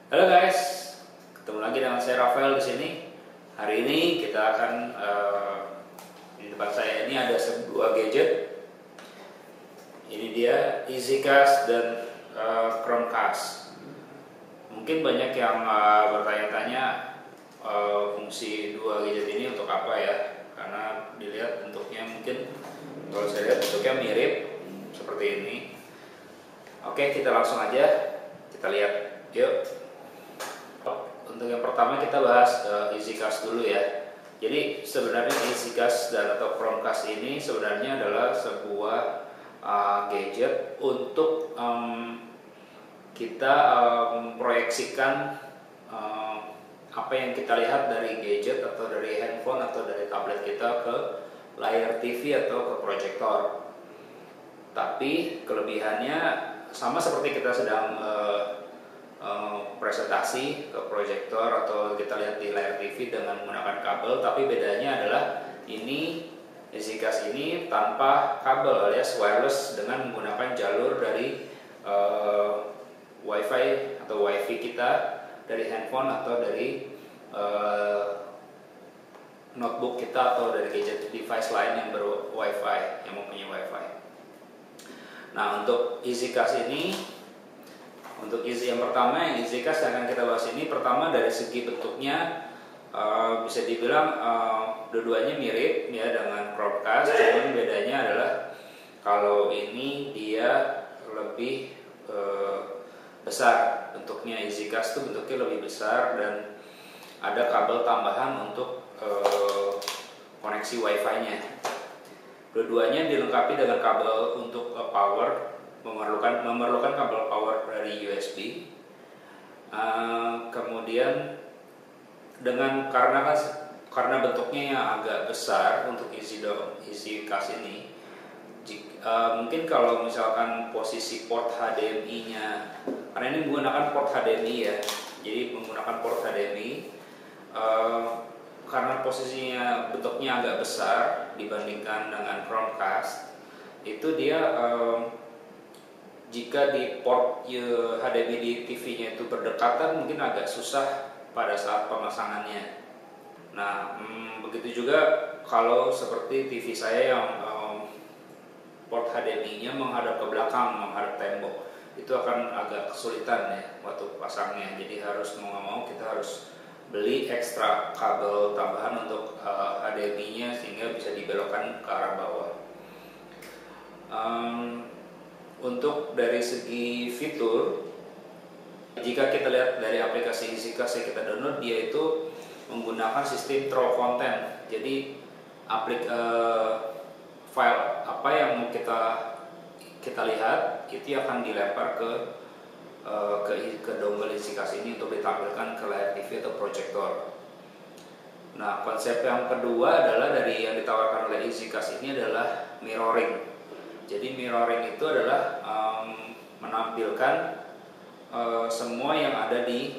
Halo guys, ketemu lagi dengan saya Rafael di sini. Hari ini kita akan di depan saya ini ada sebuah gadget. Ini dia EasyCast dan Chromecast. Mungkin banyak yang bertanya-tanya fungsi dua gadget ini untuk apa ya? Karena dilihat bentuknya mungkin kalau saya lihat bentuknya mirip seperti ini. Oke, kita langsung aja kita lihat. Yuk. Untuk yang pertama kita bahas EasyCast dulu ya. Jadi sebenarnya EasyCast dan atau Chromecast ini sebenarnya adalah sebuah gadget untuk kita memproyeksikan apa yang kita lihat dari gadget atau dari handphone atau dari tablet kita ke layar TV atau ke proyektor. Tapi kelebihannya sama seperti kita sedang presentasi ke proyektor atau kita lihat di layar TV dengan menggunakan kabel, tapi bedanya adalah ini EasyCast ini tanpa kabel alias wireless dengan menggunakan jalur dari WiFi atau WiFi kita dari handphone atau dari notebook kita atau dari gadget device lain yang ber-WiFi, yang mempunyai WiFi. Nah, untuk EasyCast ini, untuk yang pertama yang EasyCast yang akan kita bahas ini, pertama dari segi bentuknya bisa dibilang dua-duanya mirip ya dengan Chromecast, cuman bedanya adalah kalau ini dia lebih besar bentuknya. EasyCast itu bentuknya lebih besar dan ada kabel tambahan untuk koneksi WiFi-nya. Dua-duanya dilengkapi dengan kabel untuk power, memerlukan kabel power dari USB. Kemudian karena bentuknya yang agak besar untuk EasyCast ini, mungkin kalau misalkan posisi port HDMI-nya, karena ini menggunakan port HDMI ya, jadi menggunakan port HDMI, karena posisinya bentuknya agak besar dibandingkan dengan Chromecast, itu dia jika di port HDMI di TV-nya itu berdekatan mungkin agak susah pada saat pemasangannya. Nah, begitu juga kalau seperti TV saya yang port HDMI-nya menghadap ke belakang, menghadap tembok, itu akan agak kesulitan ya waktu pasangnya. Jadi harus mau nggak mau kita harus beli ekstra kabel tambahan untuk HDMI-nya sehingga bisa dibelokkan ke arah bawah. Untuk dari segi fitur, jika kita lihat dari aplikasi EasyCast yang kita download, dia itu menggunakan sistem throw content. Jadi file apa yang mau kita lihat itu akan dilempar ke dongle EasyCast ini untuk ditampilkan ke layar TV atau proyektor. Nah, konsep yang kedua adalah dari yang ditawarkan oleh EasyCast ini adalah mirroring. Jadi mirroring itu adalah menampilkan semua yang ada di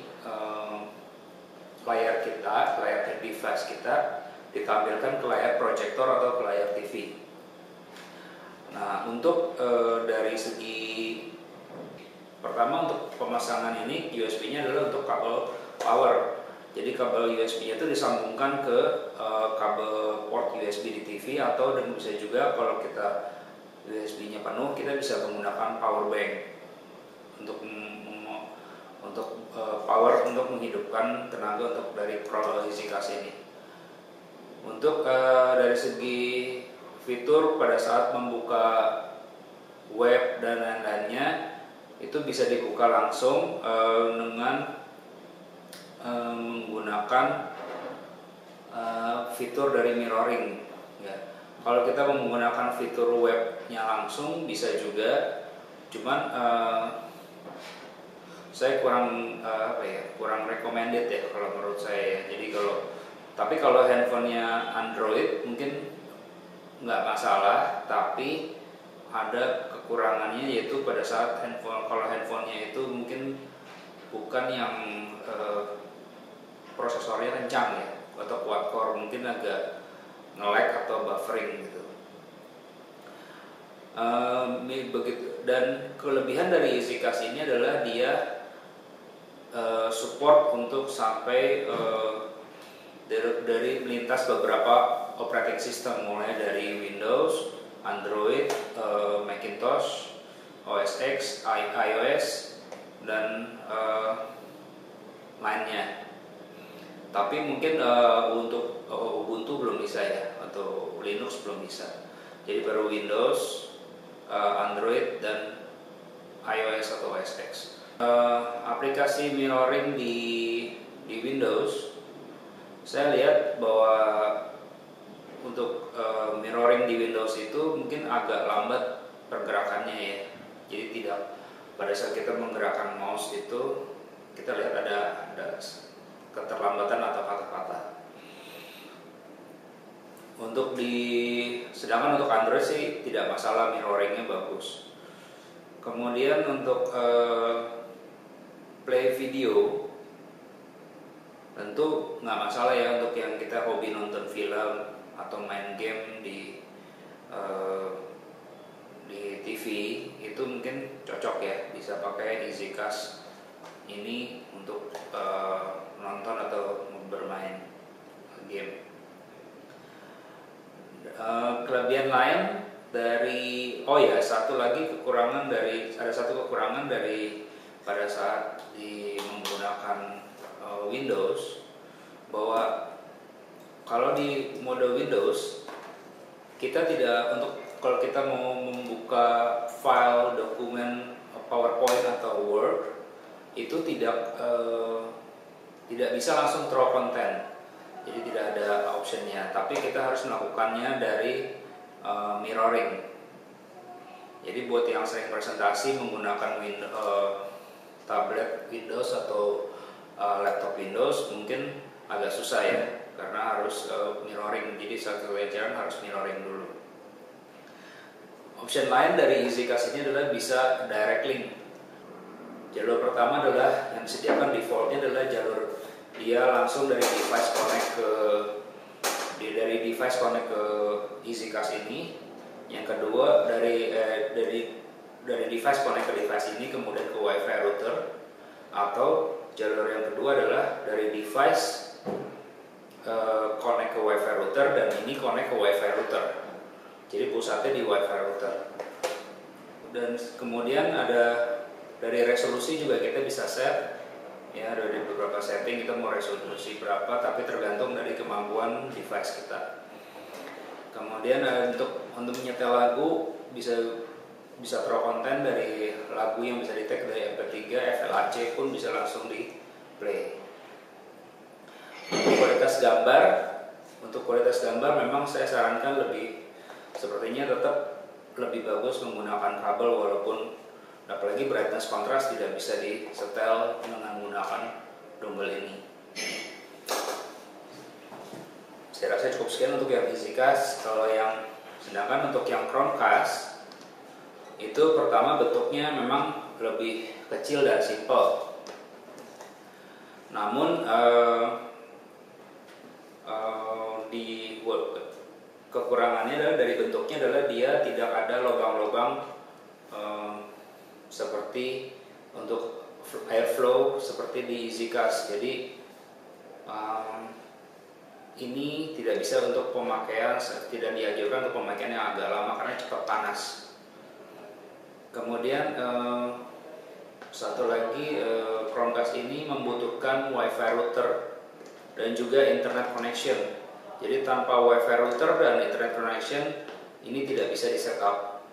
layar kita, layar device kita, ditampilkan ke layar proyektor atau ke layar TV. Nah, untuk dari segi pertama, untuk pemasangan ini USB-nya adalah untuk kabel power. Jadi kabel USB-nya itu disambungkan ke kabel port USB di TV, atau dan bisa juga kalau kita USB-nya penuh, kita bisa menggunakan power bank untuk power untuk menghidupkan tenaga untuk dari EasyCast ini. Untuk dari segi fitur pada saat membuka web dan lain-lainnya itu bisa dibuka langsung dengan menggunakan fitur dari mirroring ya. Kalau kita menggunakan fitur webnya langsung bisa juga, cuman saya kurang kurang recommended ya kalau menurut saya. Jadi kalau handphonenya Android mungkin nggak masalah, tapi ada kekurangannya, yaitu pada saat kalau handphonenya itu mungkin bukan yang prosesornya kencang ya atau quad core, mungkin agak nge-lag atau buffering gitu. Dan kelebihan dari EasyCast ini adalah dia support untuk sampai dari melintas beberapa operating system, mulai dari Windows, Android, Macintosh, OS X, iOS, dan lainnya. Tapi mungkin untuk Ubuntu belum bisa ya, atau Linux belum bisa. Jadi baru Windows, Android, dan iOS atau OS X. Aplikasi mirroring di Windows, saya lihat bahwa untuk mirroring di Windows itu mungkin agak lambat pergerakannya ya. Jadi tidak, pada saat kita menggerakkan mouse itu kita lihat ada keterlambatan atau kata-kata. Sedangkan untuk Android sih tidak masalah, mirroringnya bagus. Kemudian untuk play video tentu nggak masalah ya, untuk yang kita hobi nonton film atau main game di TV itu mungkin cocok ya, bisa pakai EasyCast ini untuk nonton atau bermain game. Kelebihan lain dari ada satu kekurangan dari pada saat menggunakan Windows, bahwa kalau di mode Windows kita tidak, kalau kita mau membuka file dokumen PowerPoint atau Word itu tidak bisa langsung throw content. Jadi tidak ada optionnya, tapi kita harus melakukannya dari mirroring. Jadi buat yang sering presentasi menggunakan tablet Windows atau laptop Windows mungkin agak susah ya, karena harus mirroring. Jadi satu pelajaran harus mirroring dulu. Option lain dari EasyCast ini adalah bisa direct link. Jalur pertama adalah yang disediakan defaultnya adalah jalur dia langsung dari device connect ke EasyCast ini. Yang kedua dari device connect ke device ini kemudian ke WiFi router, atau jalur yang kedua adalah dari device connect ke WiFi router dan ini connect ke WiFi router. Jadi pusatnya di WiFi router. Dan kemudian ada dari resolusi juga kita bisa set. Ya, dari beberapa setting kita mau resolusi berapa, tapi tergantung dari kemampuan device kita. Kemudian untuk menyetel lagu bisa throw konten dari lagu yang bisa di tag dari MP3, FLAC pun bisa langsung di play. Untuk kualitas gambar memang saya sarankan sepertinya tetap lebih bagus menggunakan kabel, walaupun apalagi brightness kontras tidak bisa disetel dengan menggunakan dongle ini. Saya rasa cukup sekian untuk yang EasyCast. Sedangkan untuk yang Chromecast itu pertama bentuknya memang lebih kecil dan simple. Namun kekurangannya adalah dari bentuknya adalah dia tidak ada lubang-lubang seperti untuk airflow seperti di EasyCast. Jadi ini tidak bisa untuk pemakaian, tidak dianjurkan untuk pemakaian yang agak lama karena cepat panas. Kemudian satu lagi, Chromecast ini membutuhkan WiFi router dan juga internet connection. Jadi tanpa WiFi router dan internet connection ini tidak bisa di setup,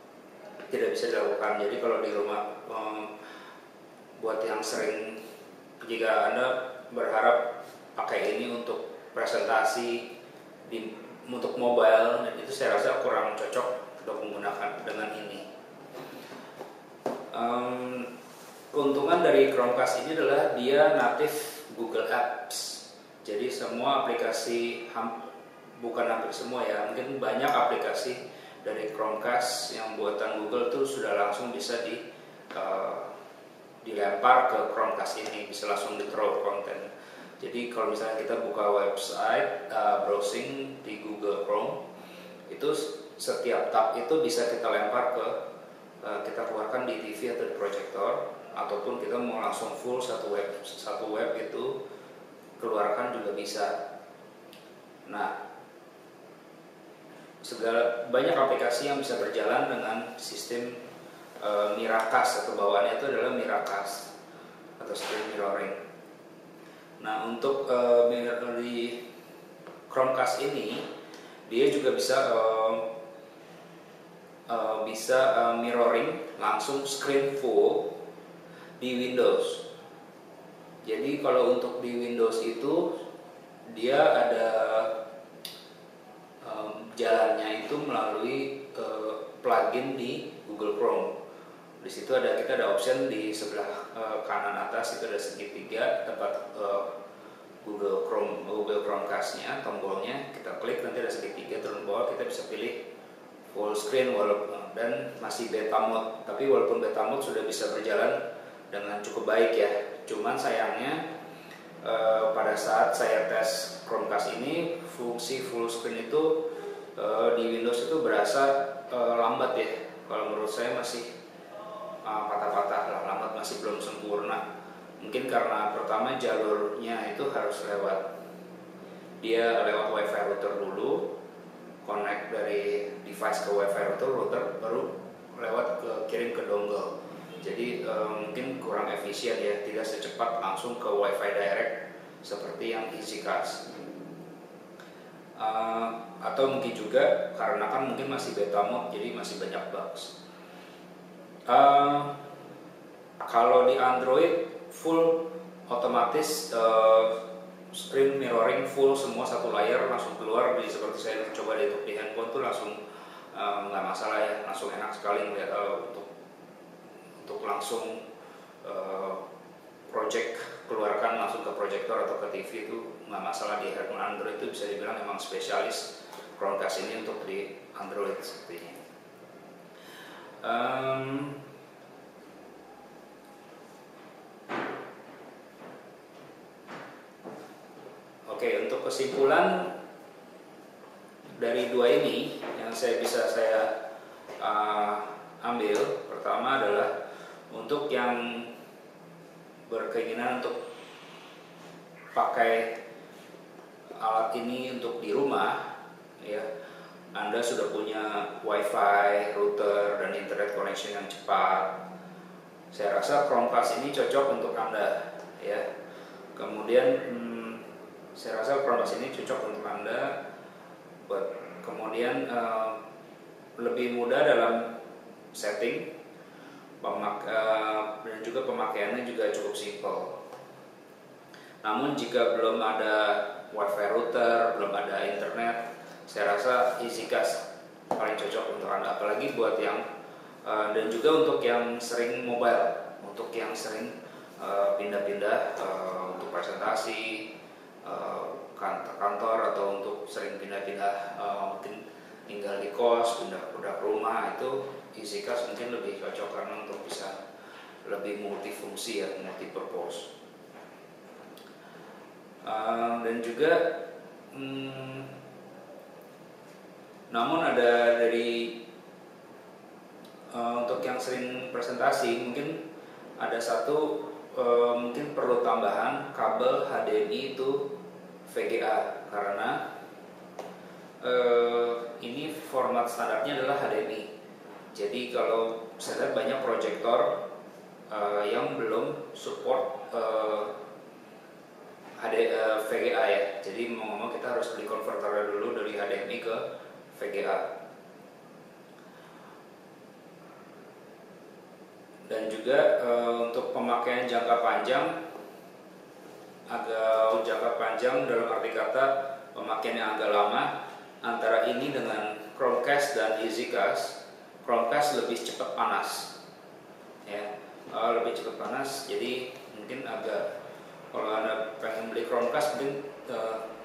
tidak bisa dilakukan. Jadi kalau di rumah, buat yang sering, jika Anda berharap pakai ini untuk presentasi untuk mobile, dan itu saya rasa kurang cocok untuk menggunakan dengan ini. Keuntungan dari Chromecast ini adalah dia native Google Apps. Jadi semua aplikasi, bukan hampir semua ya, mungkin banyak aplikasi dari Chromecast yang buatan Google tuh sudah langsung bisa dilempar ke Chromecast ini, bisa langsung di-throw konten. Jadi kalau misalnya kita buka website, browsing di Google Chrome, itu setiap tab itu bisa kita lempar kita keluarkan di TV atau di proyektor. ataupun kita mau langsung full satu web itu keluarkan juga bisa. Nah, banyak aplikasi yang bisa berjalan dengan sistem Miracast, atau bawaannya itu adalah Miracast atau screen mirroring. Nah, untuk di Chromecast ini dia juga bisa mirroring langsung screen full di Windows. Jadi kalau untuk di Windows itu dia ada jalannya itu melalui plugin di Google Chrome. Di situ kita ada option di sebelah kanan atas, itu ada segitiga tempat Google Chromecast-nya, tombolnya kita klik, nanti ada segitiga turun bawah, kita bisa pilih full screen dan masih beta mode. Tapi walaupun beta mode sudah bisa berjalan dengan cukup baik ya. Cuman sayangnya pada saat saya tes Chromecast ini, fungsi full screen itu di Windows itu berasa lambat ya. Kalau menurut saya masih patah-patah lah, lambat, masih belum sempurna. Mungkin karena pertama jalurnya itu harus lewat WiFi router dulu, connect dari device ke WiFi router baru kirim ke dongle. Jadi mungkin kurang efisien ya, tidak secepat langsung ke WiFi direct seperti yang EasyCast. Atau mungkin juga karena kan mungkin masih beta mode, jadi masih banyak bugs. Kalau di Android full otomatis screen mirroring full, semua satu layar langsung keluar, seperti saya coba di handphone tuh langsung nggak masalah ya, langsung enak sekali melihat untuk langsung project keluarkan langsung ke proyektor atau ke TV itu nggak masalah. Di handphone Android itu bisa dibilang emang spesialis Chromecast ini untuk di Android sepertinya. Oke, untuk kesimpulan dari dua ini yang saya ambil, pertama adalah untuk yang berkeinginan untuk pakai alat ini untuk di rumah ya, Anda sudah punya WiFi, router, dan internet connection yang cepat, saya rasa Chromecast ini cocok untuk Anda ya. Kemudian saya rasa Chromecast ini cocok untuk Anda kemudian lebih mudah dalam setting, dan juga pemakaiannya juga cukup simpel. Namun jika belum ada WiFi router, belum ada internet, saya rasa EasyCast paling cocok untuk Anda, apalagi buat yang dan juga untuk yang sering mobile, untuk yang sering pindah-pindah untuk presentasi, kantor, atau untuk sering pindah-pindah mungkin tinggal di kos, pindah rumah, itu EasyCast mungkin lebih cocok karena untuk bisa lebih multifungsi ya, multipurpose. Dan juga namun ada untuk yang sering presentasi mungkin ada satu mungkin perlu tambahan kabel HDMI itu VGA, karena ini format standarnya adalah HDMI. Jadi kalau saya lihat banyak proyektor yang belum support VGA ya. Jadi mau ngomong kita harus beli konverternya dulu dari HDMI ke VGA. Dan juga untuk pemakaian jangka panjang dalam arti kata pemakaian yang agak lama, antara ini dengan Chromecast dan EasyCast, Chromecast lebih cepat panas ya, lebih cepat panas. Jadi mungkin kalau Anda pengen beli Chromecast, mungkin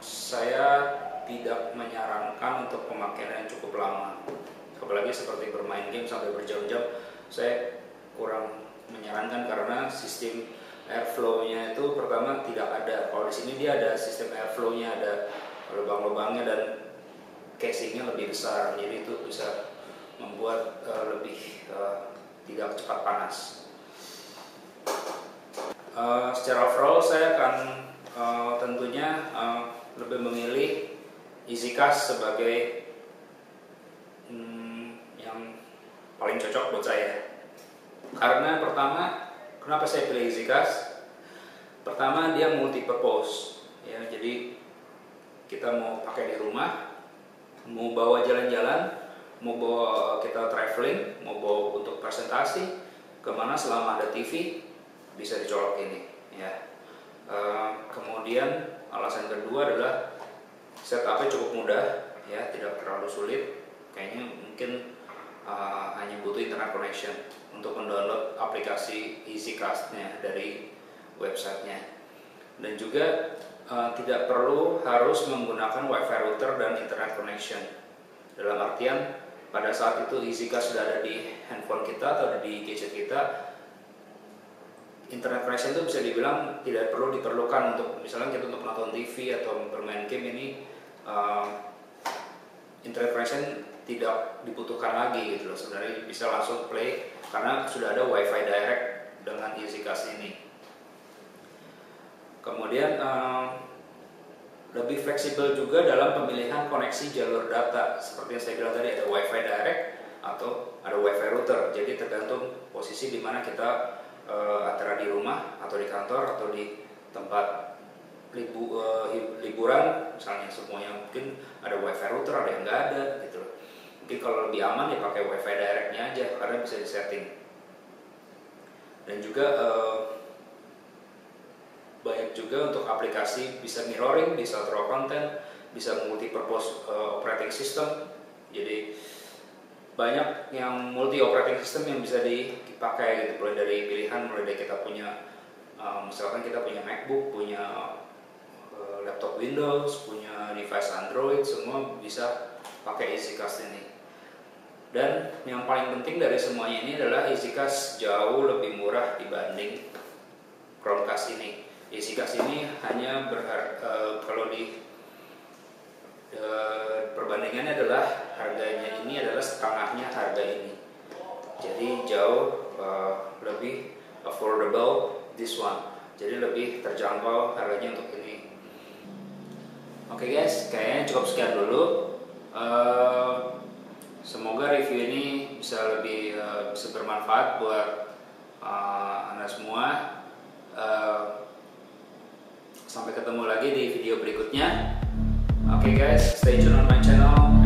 saya tidak menyarankan untuk pemakaian yang cukup lama, apalagi seperti bermain game sampai berjam-jam. Saya kurang menyarankan karena sistem airflow-nya itu pertama tidak ada. Kalau di sini dia ada sistem airflow-nya, ada lubang-lubangnya dan casingnya lebih besar, jadi itu bisa membuat lebih tidak cepat panas. Secara overall saya akan tentunya lebih memilih EasyCast sebagai yang paling cocok buat saya. Karena pertama, kenapa saya pilih EasyCast? Pertama, dia multi purpose ya, jadi kita mau pakai di rumah, mau bawa jalan-jalan, mau bawa kita traveling, mau bawa untuk presentasi kemana selama ada TV bisa dicolok ini ya. Kemudian alasan kedua adalah setupnya cukup mudah ya, tidak terlalu sulit. Kayaknya mungkin hanya butuh internet connection untuk mendownload aplikasi EasyCast-nya dari websitenya, dan juga tidak perlu harus menggunakan wifi router dan internet connection. Dalam artian pada saat itu EasyCast sudah ada di handphone kita atau ada di gadget kita, internet connection itu bisa dibilang tidak perlu diperlukan untuk misalnya kita untuk nonton TV atau bermain game. Ini internet connection tidak dibutuhkan lagi gitu loh. Sebenarnya bisa langsung play karena sudah ada wifi direct dengan EasyCast ini. Kemudian lebih fleksibel juga dalam pemilihan koneksi jalur data. Seperti yang saya bilang tadi, ada wifi direct atau ada wifi router. Jadi tergantung posisi di mana kita antara di rumah atau di kantor atau di tempat liburan misalnya, semuanya mungkin ada wifi router, ada yang nggak ada gitu. Mungkin kalau lebih aman ya pakai wifi directnya aja karena bisa disetting. Dan juga banyak juga untuk aplikasi bisa mirroring, bisa throw content, bisa multi purpose operating system. Jadi banyak yang multi operating system yang bisa dipakai gitu, mulai dari pilihan, mulai dari kita punya misalkan kita punya MacBook, punya laptop Windows, punya device Android, semua bisa pakai EasyCast ini. Dan yang paling penting dari semuanya ini adalah EasyCast jauh lebih murah dibanding Chromecast ini. EasyCast ini hanya kalau di perbandingannya adalah harganya ini adalah setengahnya harga ini. Jadi jauh lebih affordable this one. Jadi lebih terjangkau harganya untuk ini. Oke guys, kayaknya cukup sekian dulu. Semoga review ini bisa lebih bisa bermanfaat buat Anda semua. Sampai ketemu lagi di video berikutnya. Oke guys, stay tune on my channel.